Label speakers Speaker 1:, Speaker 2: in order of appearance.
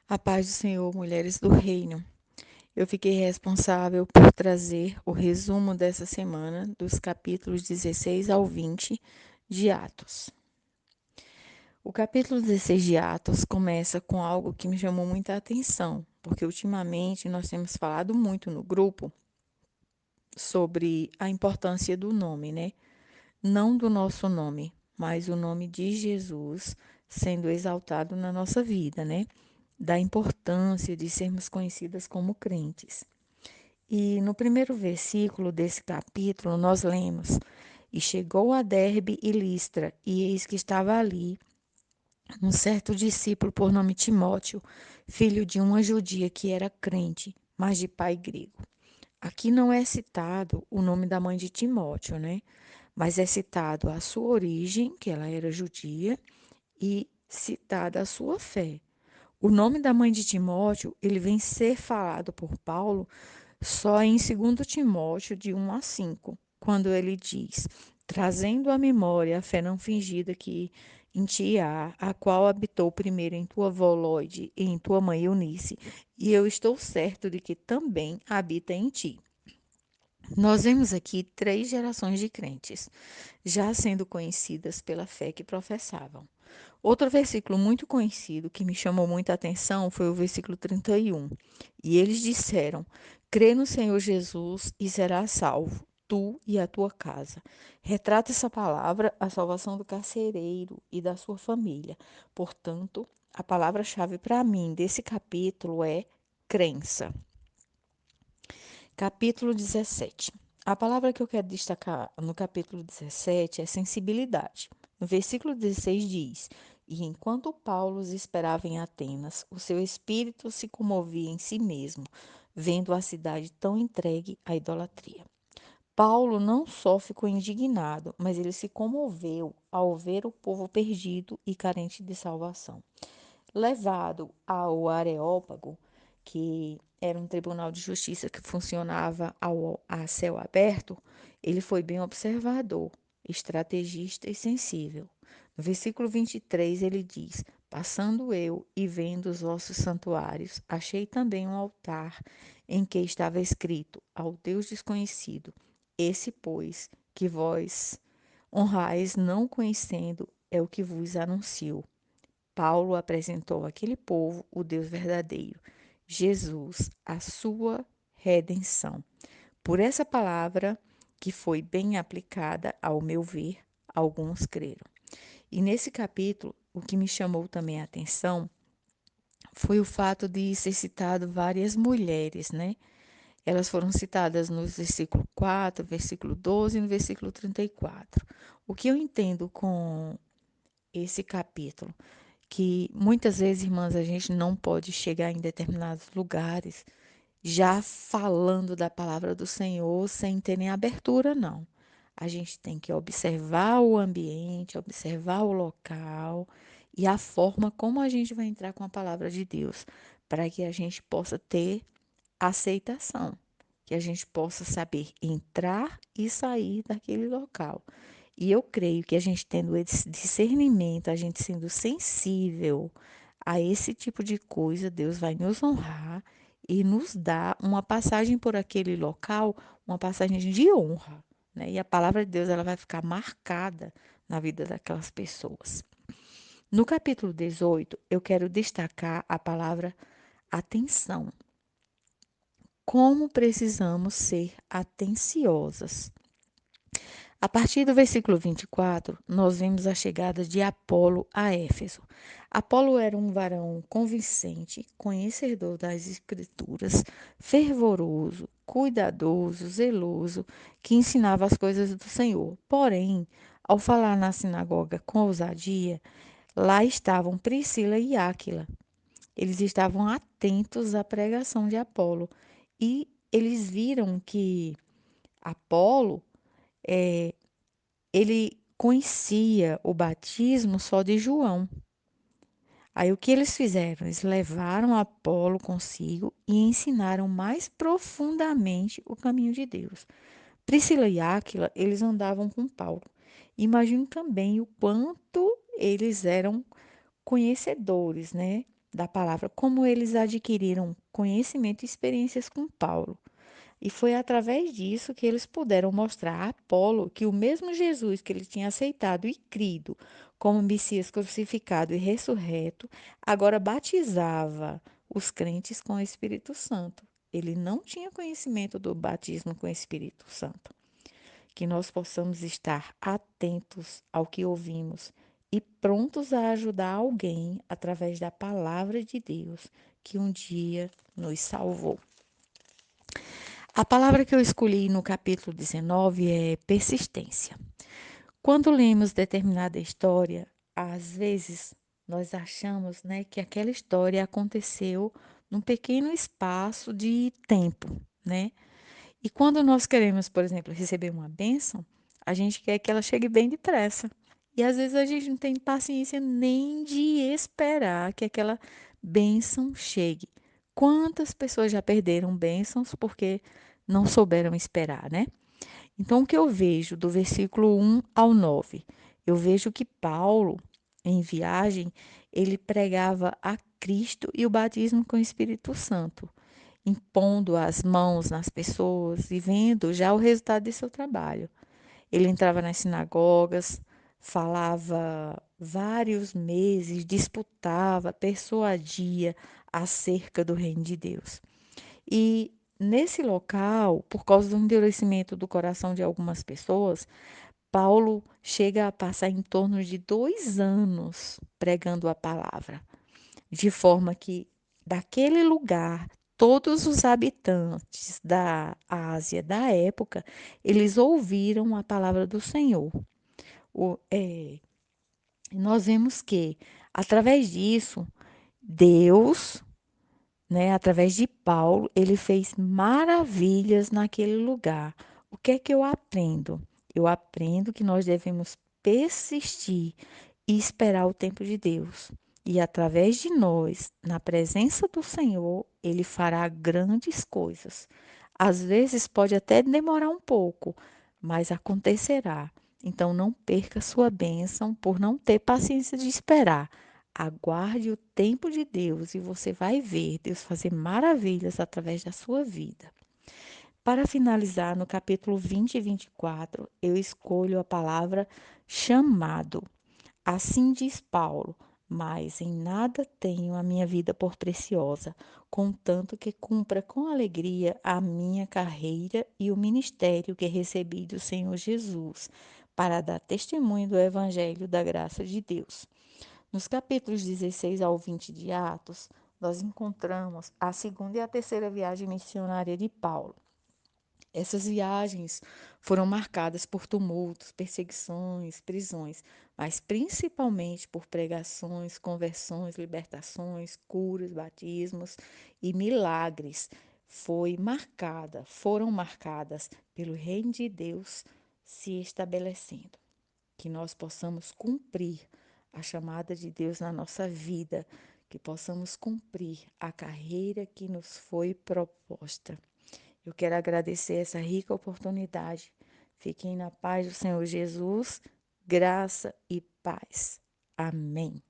Speaker 1: A paz do Senhor, mulheres do reino. Eu fiquei responsável por trazer o resumo dessa semana dos capítulos 16 ao 20 de Atos. O capítulo 16 de Atos começa com algo que me chamou muita atenção, porque ultimamente nós temos falado muito no grupo sobre a importância do nome, né? Não do nosso nome, mas o nome de Jesus sendo exaltado na nossa vida, né? Da importância de sermos conhecidas como crentes. E no primeiro versículo desse capítulo, nós lemos: E chegou a Derbe e Listra, e eis que estava ali um certo discípulo por nome Timóteo, filho de uma judia que era crente, mas de pai grego. Aqui não é citado o nome da mãe de Timóteo, né? Mas é citado a sua origem, que ela era judia, e citada a sua fé. O nome da mãe de Timóteo, ele vem ser falado por Paulo só em 2 Timóteo, de 1 a 5, quando ele diz: trazendo à memória a fé não fingida que em ti há, a qual habitou primeiro em tua avó Lóide e em tua mãe Eunice, e eu estou certo de que também habita em ti. Nós vemos aqui 3 gerações de crentes, já sendo conhecidas pela fé que professavam. Outro versículo muito conhecido que me chamou muita atenção foi o versículo 31. E eles disseram: Crê no Senhor Jesus e serás salvo, tu e a tua casa. Retrata essa palavra a salvação do carcereiro e da sua família. Portanto, a palavra-chave para mim desse capítulo é crença. Capítulo 17. A palavra que eu quero destacar no capítulo 17 é sensibilidade. No versículo 16 diz: E enquanto Paulo os esperava em Atenas, o seu espírito se comovia em si mesmo, vendo a cidade tão entregue à idolatria. Paulo não só ficou indignado, mas ele se comoveu ao ver o povo perdido e carente de salvação. Levado ao Areópago, que era um tribunal de justiça que funcionava a céu aberto, ele foi bem observador, estrategista e sensível. No versículo 23, ele diz: Passando eu e vendo os vossos santuários, achei também um altar em que estava escrito: Ao Deus desconhecido. Esse, pois, que vós honrais não conhecendo, é o que vos anuncio. Paulo apresentou àquele povo o Deus verdadeiro, Jesus, a sua redenção. Por essa palavra, que foi bem aplicada, ao meu ver, alguns creram. E nesse capítulo, o que me chamou também a atenção foi o fato de ser citado várias mulheres, né? Elas foram citadas no versículo 4, versículo 12 e no versículo 34. O que eu entendo com esse capítulo? Que muitas vezes, irmãs, a gente não pode chegar em determinados lugares já falando da palavra do Senhor sem ter nem abertura, não. A gente tem que observar o ambiente, observar o local e a forma como a gente vai entrar com a palavra de Deus, para que a gente possa ter aceitação, que a gente possa saber entrar e sair daquele local. E eu creio que a gente tendo esse discernimento, a gente sendo sensível a esse tipo de coisa, Deus vai nos honrar e nos dar uma passagem por aquele local, uma passagem de honra, né? E a palavra de Deus ela vai ficar marcada na vida daquelas pessoas. No capítulo 18, eu quero destacar a palavra atenção. Como precisamos ser atenciosas. A partir do versículo 24, nós vemos a chegada de Apolo a Éfeso. Apolo era um varão convincente, conhecedor das Escrituras, fervoroso, cuidadoso, zeloso, que ensinava as coisas do Senhor. Porém, ao falar na sinagoga com ousadia, lá estavam Priscila e Áquila. Eles estavam atentos à pregação de Apolo e eles viram que Apolo ele conhecia o batismo só de João. Aí o que eles fizeram? Eles levaram Apolo consigo e ensinaram mais profundamente o caminho de Deus. Priscila e Áquila, eles andavam com Paulo. Imagino também o quanto eles eram conhecedores, né, da palavra, como eles adquiriram conhecimento e experiências com Paulo. E foi através disso que eles puderam mostrar a Apolo que o mesmo Jesus que ele tinha aceitado e crido como Messias crucificado e ressurreto, agora batizava os crentes com o Espírito Santo. Ele não tinha conhecimento do batismo com o Espírito Santo. Que nós possamos estar atentos ao que ouvimos e prontos a ajudar alguém através da palavra de Deus que um dia nos salvou. A palavra que eu escolhi no capítulo 19 é persistência. Quando lemos determinada história, às vezes nós achamos, né, que aquela história aconteceu num pequeno espaço de tempo, né? E quando nós queremos, por exemplo, receber uma bênção, a gente quer que ela chegue bem depressa. E às vezes a gente não tem paciência nem de esperar que aquela bênção chegue. Quantas pessoas já perderam bênçãos porque não souberam esperar, né? Então, o que eu vejo do versículo 1 ao 9? Eu vejo que Paulo, em viagem, ele pregava a Cristo e o batismo com o Espírito Santo, impondo as mãos nas pessoas e vendo já o resultado de seu trabalho. Ele entrava nas sinagogas, falava vários meses, disputava, persuadia acerca do reino de Deus. E nesse local, por causa do endurecimento do coração de algumas pessoas, Paulo chega a passar em torno de 2 anos pregando a palavra, de forma que daquele lugar todos os habitantes da Ásia da época eles ouviram a palavra do Senhor. O, é, Nós vemos que através disso Deus, né, através de Paulo, ele fez maravilhas naquele lugar. O que é que eu aprendo? Eu aprendo que nós devemos persistir e esperar o tempo de Deus. E através de nós, na presença do Senhor, ele fará grandes coisas. Às vezes pode até demorar um pouco, mas acontecerá. Então não perca sua bênção por não ter paciência de esperar. Aguarde o tempo de Deus e você vai ver Deus fazer maravilhas através da sua vida. Para finalizar, no capítulo 20 e 24, eu escolho a palavra chamado. Assim diz Paulo: mas em nada tenho a minha vida por preciosa, contanto que cumpra com alegria a minha carreira e o ministério que recebi do Senhor Jesus, para dar testemunho do evangelho da graça de Deus. Nos capítulos 16 ao 20 de Atos, nós encontramos a segunda e a terceira viagem missionária de Paulo. Essas viagens foram marcadas por tumultos, perseguições, prisões, mas principalmente por pregações, conversões, libertações, curas, batismos e milagres. Foram marcadas pelo reino de Deus se estabelecendo. Que nós possamos cumprir a chamada de Deus na nossa vida, que possamos cumprir a carreira que nos foi proposta. Eu quero agradecer essa rica oportunidade. Fiquem na paz do Senhor Jesus, graça e paz. Amém.